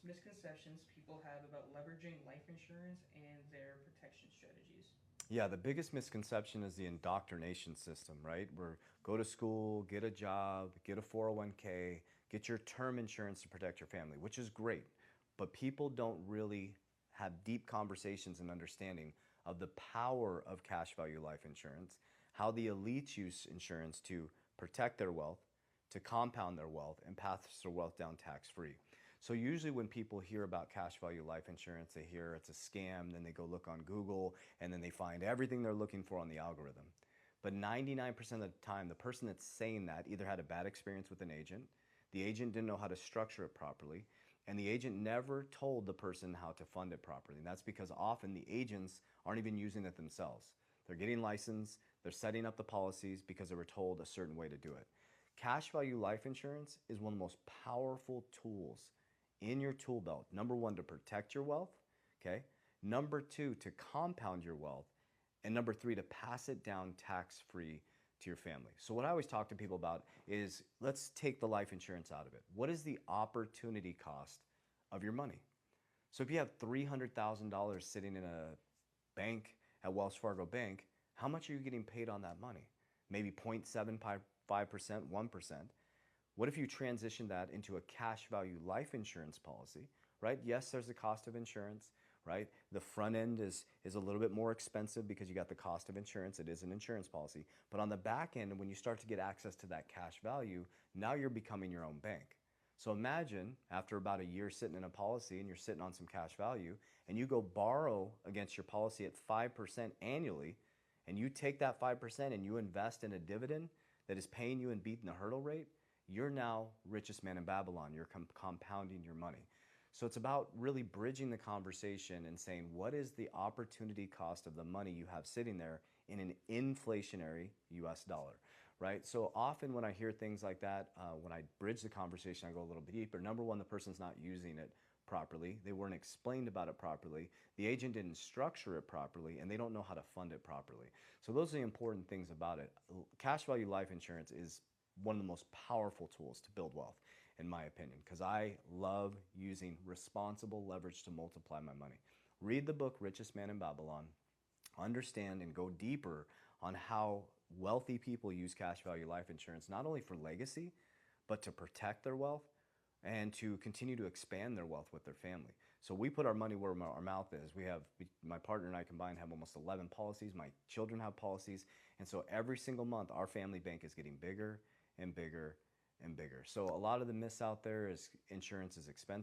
misconceptions people have about leveraging life insurance and their protection strategies? Yeah, the biggest misconception is the indoctrination system, right? Where go to school, get a job, get a 401k, get your term insurance to protect your family, which is great. But people don't really have deep conversations and understanding of the power of cash value life insurance, how the elites use insurance to protect their wealth, to compound their wealth, and pass their wealth down tax free. So usually when people hear about cash value life insurance, they hear it's a scam, then they go look on Google, and then they find everything they're looking for on the algorithm. But 99% of the time, the person that's saying that either had a bad experience with an agent, the agent didn't know how to structure it properly, and the agent never told the person how to fund it properly. And that's because often the agents aren't even using it themselves. They're getting licensed, they're setting up the policies because they were told a certain way to do it. Cash value life insurance is one of the most powerful tools in your tool belt. Number one, to protect your wealth, okay? Number two, to compound your wealth. And number three, to pass it down tax free to your family. So, what I always talk to people about is let's take the life insurance out of it. What is the opportunity cost of your money? So, if you have $300,000 sitting in a bank at Wells Fargo Bank, how much are you getting paid on that money? Maybe 0.75%, 1%. What if you transition that into a cash value life insurance policy, right? Yes, there's the cost of insurance, right? The front end is a little bit more expensive because you got the cost of insurance. It is an insurance policy. But on the back end, when you start to get access to that cash value, now you're becoming your own bank. So imagine after about a year sitting in a policy and you're sitting on some cash value and you go borrow against your policy at 5% annually and you take that 5% and you invest in a dividend that is paying you and beating the hurdle rate, you're now richest man in Babylon. You're compounding your money. So it's about really bridging the conversation and saying, what is the opportunity cost of the money you have sitting there in an inflationary US dollar, right? So often when I hear things like that, when I bridge the conversation, I go a little bit deeper. Number one, the person's not using it properly. They weren't explained about it properly. The agent didn't structure it properly, and they don't know how to fund it properly. So those are the important things about it. Cash value life insurance is one of the most powerful tools to build wealth, in my opinion, because I love using responsible leverage to multiply my money. Read the book Richest Man in Babylon, understand and go deeper on how wealthy people use cash value life insurance, not only for legacy, but to protect their wealth and to continue to expand their wealth with their family. So we put our money where our mouth is. We have, my partner and I combined have almost 11 policies. My children have policies. And so every single month, our family bank is getting bigger and bigger and bigger. So a lot of the myths out there is insurance is expensive.